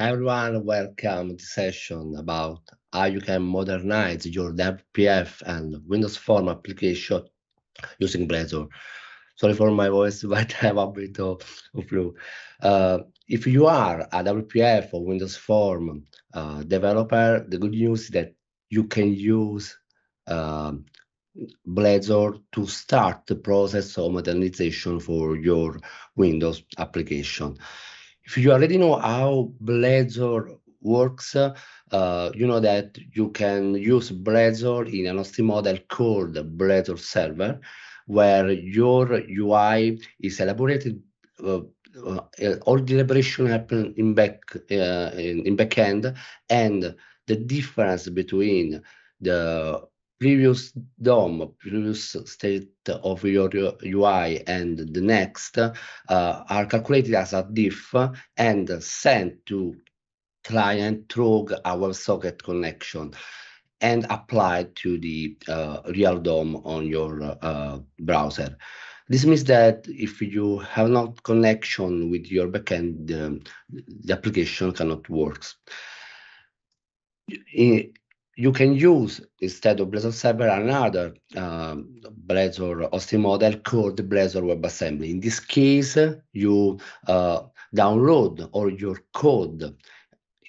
Hi everyone, welcome to the session about how you can modernize your WPF and Windows Form application using Blazor. Sorry for my voice, but I have a bit of flu. If you are a WPF or Windows Form developer, the good news is that you can use um Blazor to start the process of modernization for your Windows application. If you already know how Blazor works, you know that you can use Blazor in an hosting model called Blazor Server, where your UI is elaborated. Uh, all the elaboration happen in backend, and the difference between the previous DOM, previous state of your UI and the next are calculated as a diff and sent to client through a WebSocket connection and applied to the real DOM on your browser. This means that if you have not connection with your backend, the application cannot work. You can use, instead of Blazor Server, another Blazor hosting model called Blazor WebAssembly. In this case, you download all your code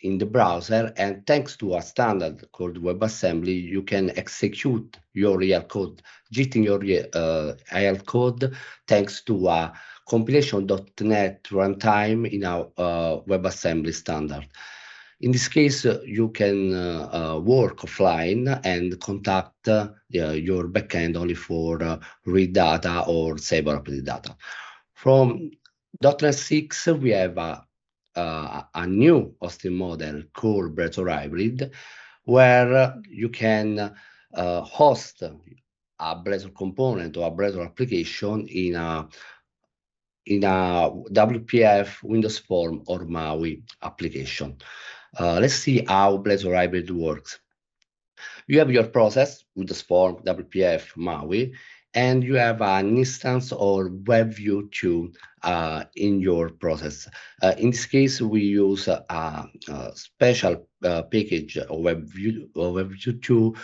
in the browser, and thanks to a standard called WebAssembly, you can execute your real code, jitting your real code, thanks to a compilation.NET runtime in our WebAssembly standard. In this case, you can work offline and contact your backend only for read data or save or update data. From .NET 6, we have a new hosting model called Blazor Hybrid, where you can host a Blazor component or a Blazor application in a WPF, Windows Form, or MAUI application. Let's see how Blazor Hybrid works. You have your process, Windows Form, WPF, MAUI, and you have an instance or WebView 2 in your process. In this case, we use a special package of WebView 2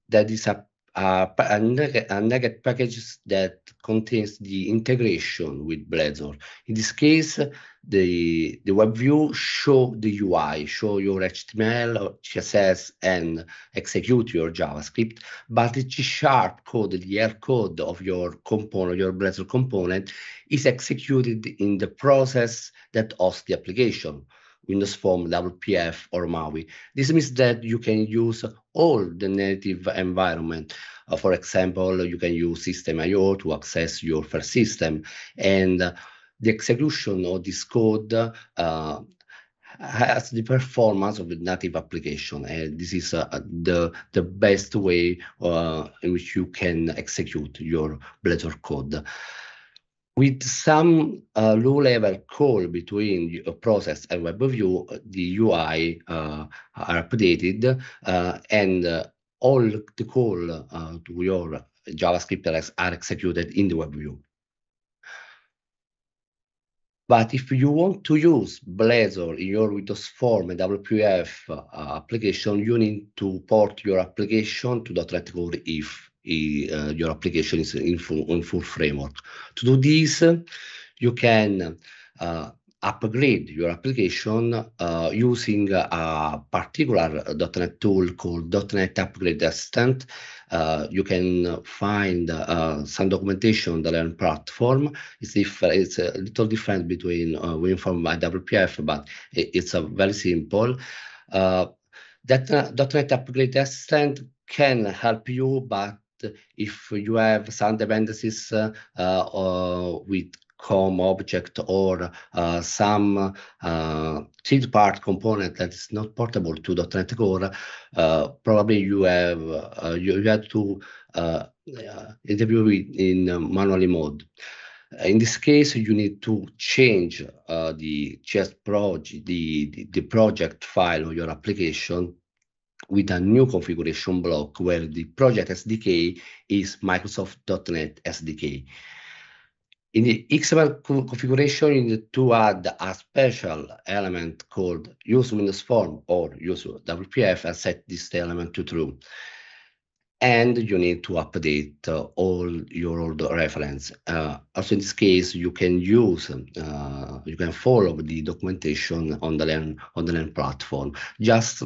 that is a naked package that contains the integration with Blazor. In this case, the web view show the UI, show your HTML, CSS, and execute your JavaScript, but the G# code, the R code of your component, your Blazor component, is executed in the process that hosts the application. Windows Form, WPF, or MAUI. This means that you can use all the native environment. For example, you can use System.io to access your file system, and the execution of this code has the performance of the native application, and this is the best way in which you can execute your Blazor code. With some low-level call between a process and web view, the UI are updated, and all the call to your JavaScript are executed in the web view. But if you want to use Blazor in your Windows Form and WPF application, you need to port your application to .NET Core if your application is in full framework. To do this, you can upgrade your application using a particular .NET tool called .NET Upgrade Assistant. You can find some documentation on the Learn platform. It's a little different between WinForm and WPF, but it's very simple. That .NET Upgrade Assistant can help you, but if you have some dependencies with COM object or some third-part component that is not portable to .NET Core, probably you have to interview it in manually mode. In this case, you need to change the the project file of your application with a new configuration block where the project SDK is Microsoft.NET SDK. In the XML configuration, you need to add a special element called use Windows Form or use WPF and set this element to true. And you need to update all your old reference. Also, in this case, you can use, you can follow the documentation on the Learn platform. Just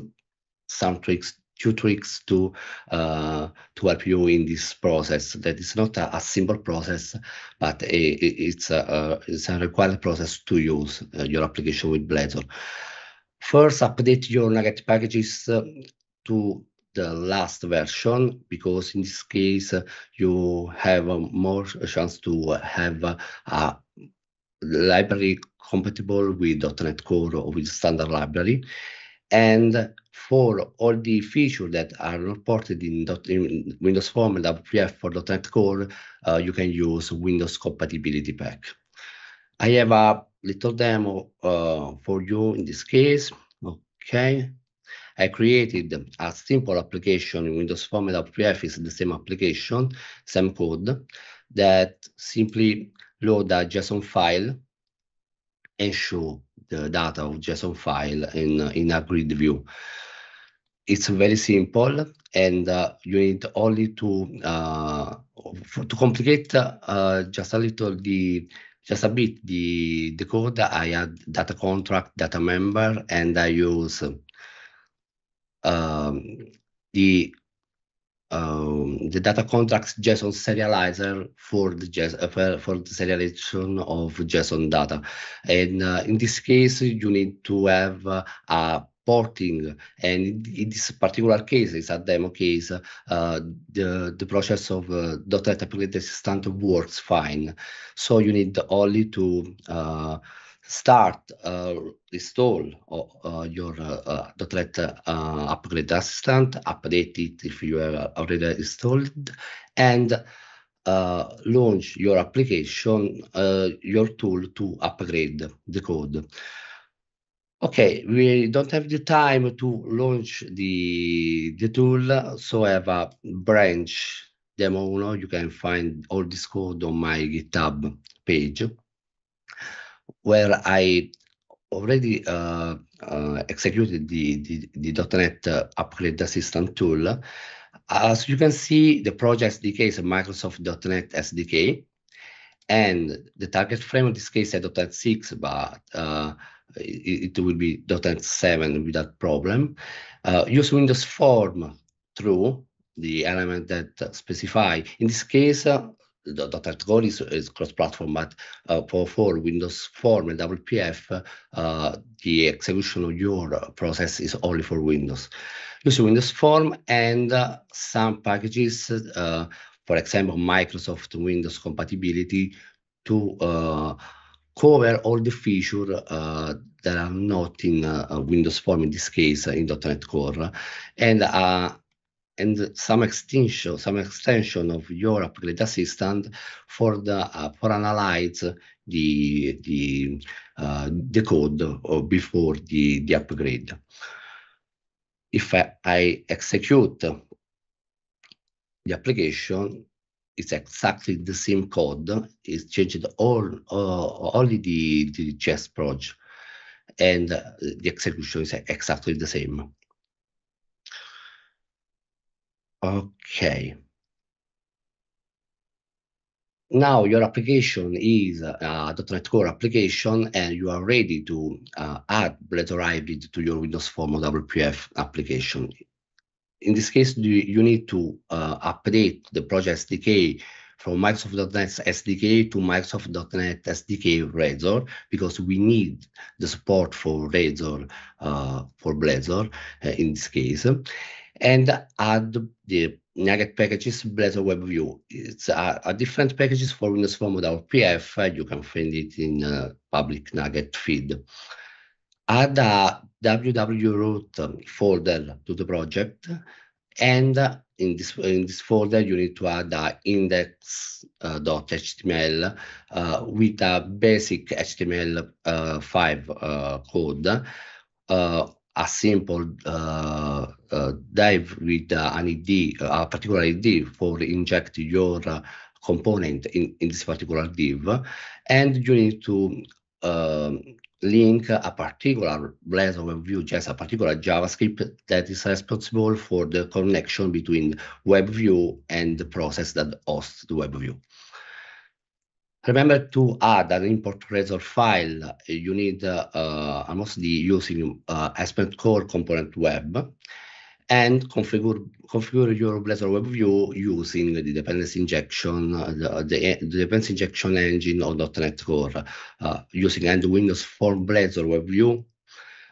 some tricks, few tricks to help you in this process. That is not a simple process, but it's a required process to use your application with Blazor. First, update your Nugget packages to the last version, because in this case you have more chance to have a library compatible with .NET Core or with standard library. And for all the features that are reported in Windows Form and WPF for .NET Core, you can use Windows Compatibility Pack. I have a little demo for you in this case. Okay. I created a simple application in Windows Form and WPF is the same application, same code, that simply load a JSON file and show the data of JSON file in a grid view. It's very simple, and you need only to complicate just a little just a bit the code. I add data contract, data member, and I use the data contracts JSON serializer for the serialization of JSON data. And in this case, you need to have a porting, and in this particular case, it's a demo case, the process of .NET Applet Assistant works fine. So you need only to start install your .NET Upgrade Assistant, update it if you have already installed, and launch your application, your tool to upgrade the code. Okay, we don't have the time to launch the tool, so I have a branch demo. You can find all this code on my GitHub page, where I already executed the .NET Upgrade Assistant tool. As you can see, the project SDK is a Microsoft .NET SDK, and the target frame in this case is .NET 6, but it will be .NET 7 without problem. Use Windows Form through the element that specify. In this case, the .NET Core is cross-platform, but for Windows Form and WPF, the execution of your process is only for Windows. Use Windows Form and some packages, for example, Microsoft Windows compatibility, to cover all the features that are not in Windows Form, in this case in .NET Core, and some extension of your Upgrade Assistant for analyze the code before the upgrade. If I execute the application, it's exactly the same code. It's changed only the JS project, and the execution is exactly the same. Okay. Now your application is a .NET Core application, and you are ready to add Blazor Hybrid to your Windows Form or WPF application. In this case, you need to update the project SDK from Microsoft.NET SDK to Microsoft.NET SDK Blazor, because we need the support for Blazor in this case, and add the Nugget packages Blazor Web View. It's a different packages for Windows Form without PF. You can find it in public Nugget feed. Add a www folder to the project, and in this folder you need to add a index.html with a basic HTML5 code, a simple div with an ID, a particular ID for inject your component in this particular div, and you need to link a particular Blazor web view, just a particular JavaScript that is responsible for the connection between web view and the process that hosts the web view. Remember to add an import Blazor file. You need mostly using ASP.NET Core component web, and configure your Blazor web view using the dependency injection, the dependency injection engine of .NET Core, using and Windows Form Blazor web view,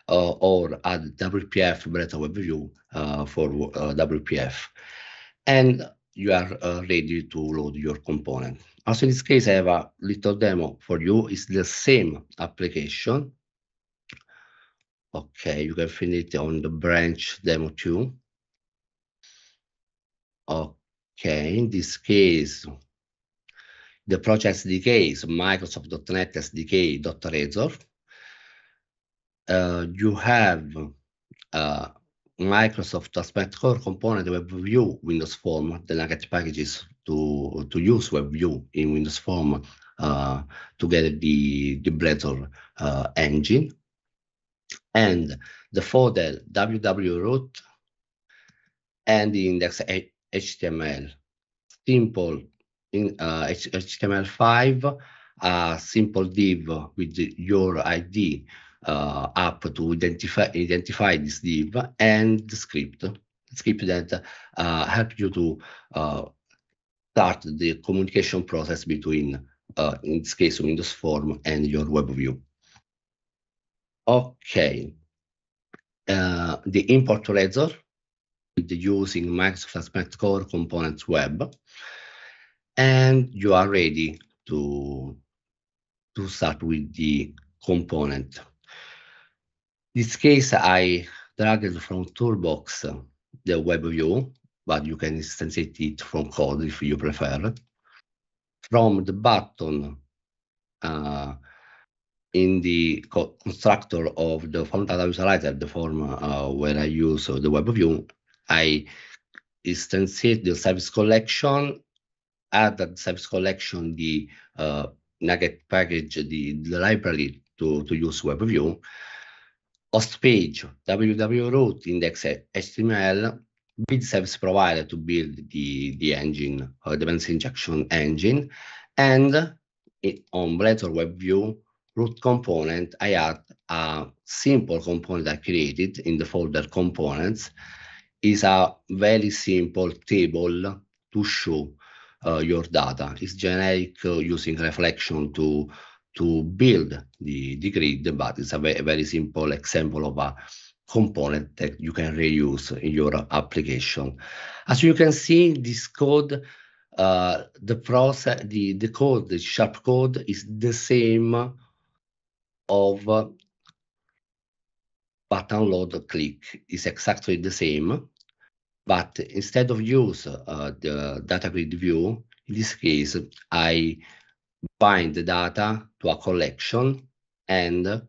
or add WPF Blazor web view for WPF, and you are ready to load your component. Also, in this case, I have a little demo for you. It's the same application. Okay, you can find it on the branch demo 2. Okay, in this case, the project SDK is Microsoft.NET SDK.Razor. You have Microsoft ASP.NET Core component web view Windows Form, the Nugget packages to use web view in Windows Form to get the Blazor engine, and the folder www.root and the index HTML. Simple in HTML5, a simple div with your ID up to identify this div, and the script that help you to start the communication process between, in this case, Windows Form and your web view. Okay, the import Blazor with using Microsoft ASP.NET Core Components Web, and you are ready to start with the component. In this case, I dragged from Toolbox the web view, but you can instantiate it from code if you prefer. From the button in the constructor of the form data visualizer, the form where I use the web view, I instantiate the service collection, add the service collection, the Nugget package, the library to use web view, host page, www.root index HTML, build service provider to build the engine, dependency injection engine, and on Blazor web view root component, I add a simple component I created in the folder components. Is a very simple table to show your data. It's generic, using reflection to build the grid, but it's a very simple example of a component that you can reuse in your application. As you can see, this code, the process, the code, the sharp code is the same of button load click. Is exactly the same. But instead of use the data grid view, in this case, I bind the data to a collection, and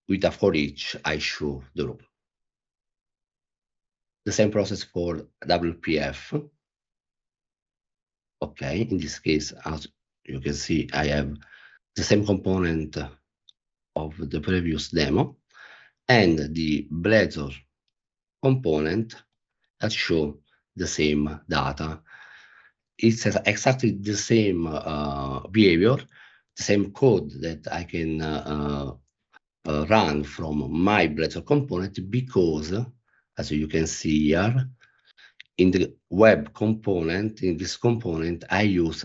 with a for each, I show the row. The same process for WPF. Okay, in this case, as you can see, I have the same component of the previous demo, and the Blazor component that show the same data. It's exactly the same behavior, the same code that I can run from my Blazor component, because, as you can see here, in the web component, in this component, I use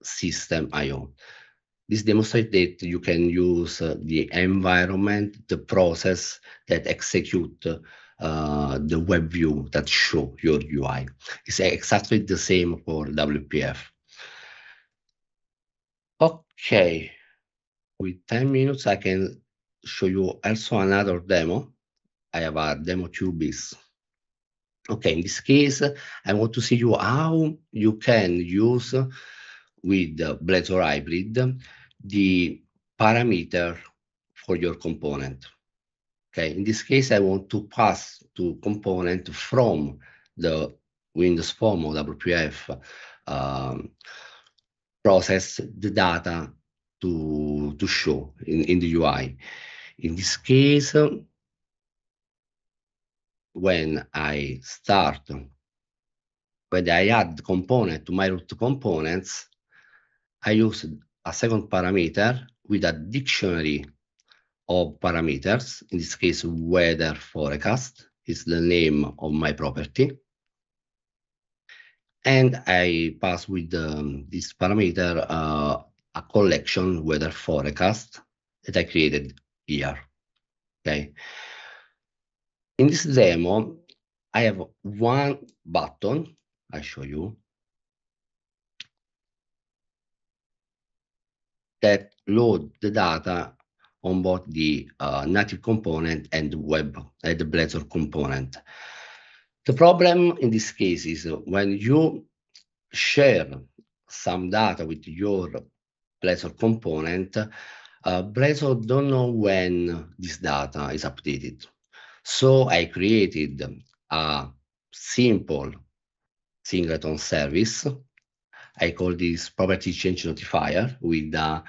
system.io. This demonstrates that you can use the environment, the process that execute the web view that show your UI. It's exactly the same for WPF. Okay, with 10 minutes, I can show you also another demo. I have a demo 2bis. Okay, in this case, I want to see you how you can use with Blazor Hybrid the parameter for your component. Okay, in this case, I want to pass to component from the Windows Form or WPF process the data to show in the UI. In this case, when I add component to my root components, I use a second parameter with a dictionary of parameters. In this case, weather forecast is the name of my property. And I pass with this parameter a collection weather forecast that I created here. Okay. In this demo, I have one button. I show you that load the data on both the native component and the Blazor component. The problem in this case is when you share some data with your Blazor component, Blazor don't know when this data is updated. So I created a simple singleton service. I call this property change notifier with a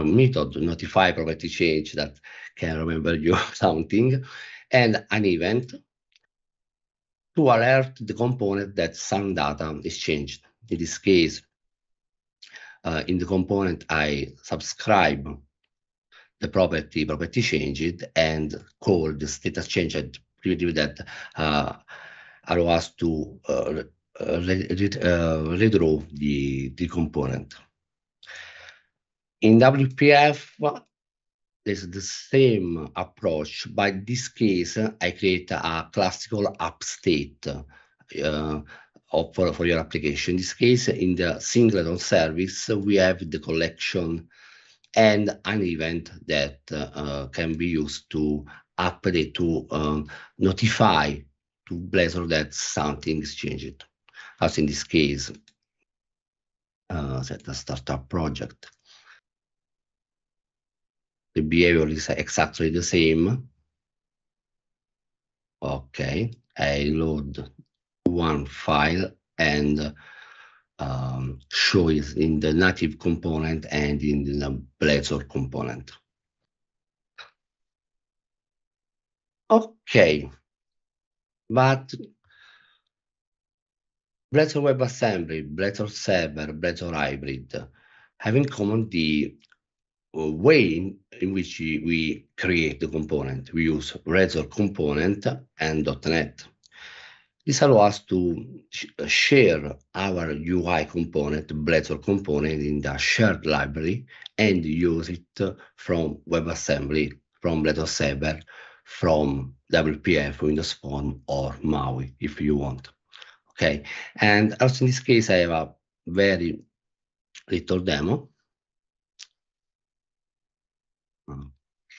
method notify property change that can remember you something, and an event to alert the component that some data is changed. In this case, in the component, I subscribe the property changed and call the status changed primitive that allow us to redraw the component. In WPF, there's the same approach, but in this case, I create a classical app state for your application. In this case, in the singleton service, we have the collection and an event that can be used to update, to notify to Blazor that something is changed. As in this case, set a startup project. The behavior is exactly the same. Okay, I load one file and show it in the native component and in the Blazor component. Okay, but Blazor WebAssembly, Blazor Server, Blazor Hybrid have in common the way in which we create the component. We use Blazor component and .NET. This allows us to share our UI component, Blazor component, in the shared library and use it from WebAssembly, from Blazor Server, from WPF, Windows Forms, or MAUI, if you want. Okay, and also in this case, I have a very little demo.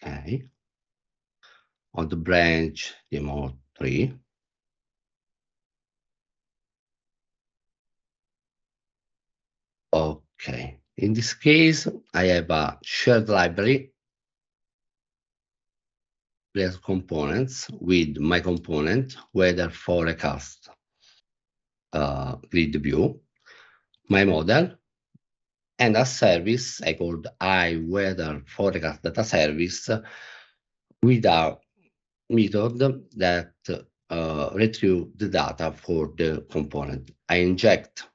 Okay, on the branch demo 3. Okay, in this case, I have a shared library, Blazor components with my component, weather forecast grid view, my model, and a service I called weather forecast data service with a method that retrieve the data for the component. I inject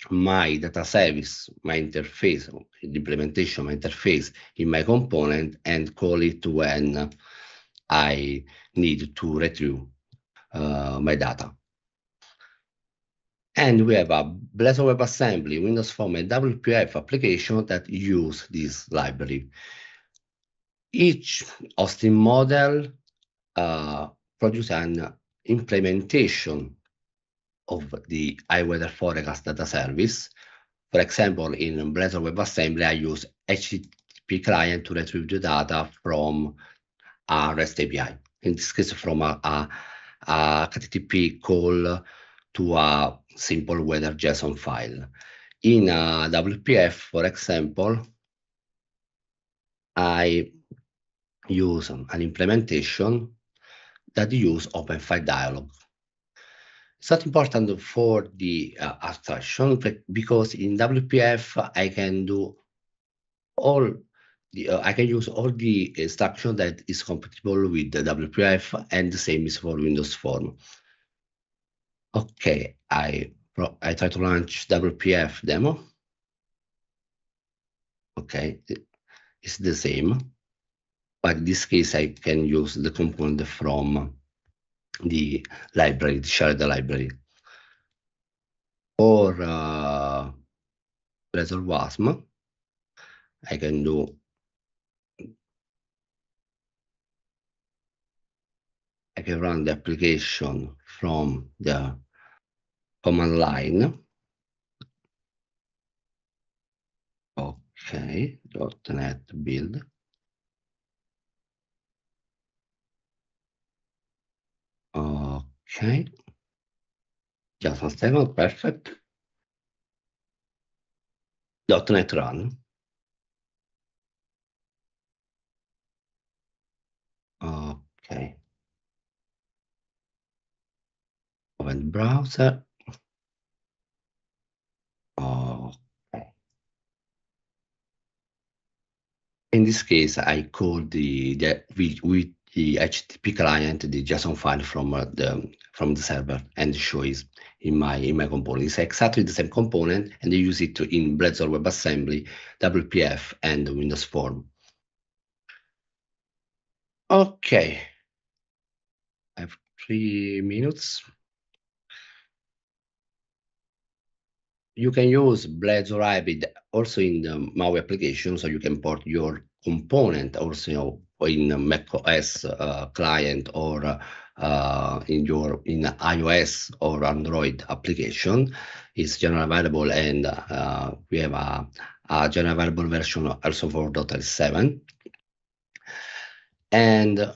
my data service, my interface, the implementation, my interface in my component and call it when I need to retrieve my data. And we have a Blazor WebAssembly, Windows Forms, and WPF application that use this library. Each hosting model produces an implementation of the iWeather forecast data service. For example, in Blazor WebAssembly, I use HTTP client to retrieve the data from a REST API. In this case, from a HTTP call to a simple weather JSON file. In WPF, for example, I use an implementation that use OpenFile dialog. It's not important for the abstraction because in WPF I can do all I can use all the instruction that is compatible with the WPF, and the same is for Windows Form. Okay, I try to launch WPF demo. Okay, it's the same, but in this case I can use the component from the library, the shared library. For Blazor WASM, I can do I can run the application from the command line. Okay, .NET build. Okay, just one second, perfect. .NET run. Okay, open browser. Okay. In this case, I call with the HTTP client the JSON file from the server, and show is in my component. It's exactly the same component, and I use it in Blazor WebAssembly, WPF, and Windows Form. Okay, I have 3 minutes. You can use Blazor Hybrid also in the MAUI application, so you can port your component also in Mac OS client, or in iOS or Android application. It's generally available, and we have a generally available version also for .NET 7. And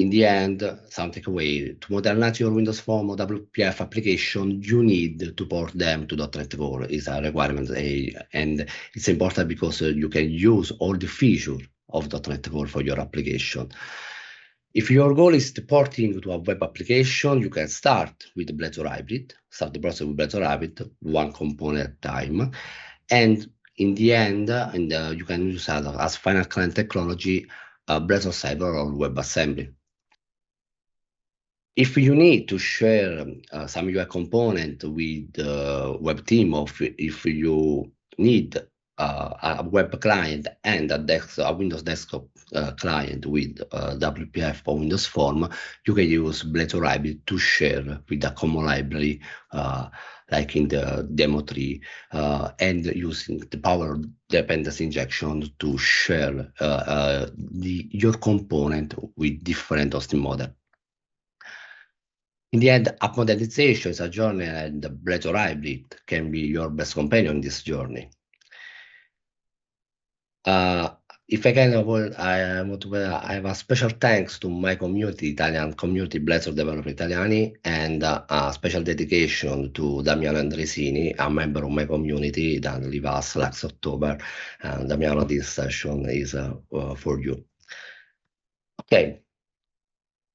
in the end, some takeaway: to modernize your Windows Form or WPF application, you need to port them to .NET Core. Is a requirement, and it's important because you can use all the features of .NET Core for your application. If your goal is to porting to a web application, you can start with Blazor Hybrid. Start the process with Blazor Hybrid, one component at a time, and in the end, you can use as final client technology Blazor Server or WebAssembly. If you need to share some UI component with the web team, or if you need a web client and a Windows desktop client with WPF or Windows Form, you can use Blazor Hybrid to share with a common library, like in the demo tree, and using the power dependency injection to share your component with different hosting model. In the end, app modernization is a journey, and the Blazor Hybrid can be your best companion in this journey. If I can avoid, I have a special thanks to my community, Italian community, Blazor Developer Italiani, and a special dedication to Damiano Andresini, a member of my community that leave us last October. And Damiano, this session is for you. Okay,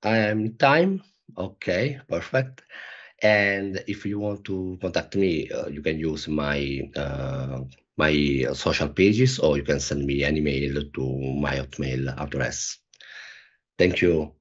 I am in time. Okay, perfect. And if you want to contact me, you can use my social pages, or you can send me an email to my Hotmail address. Thank you.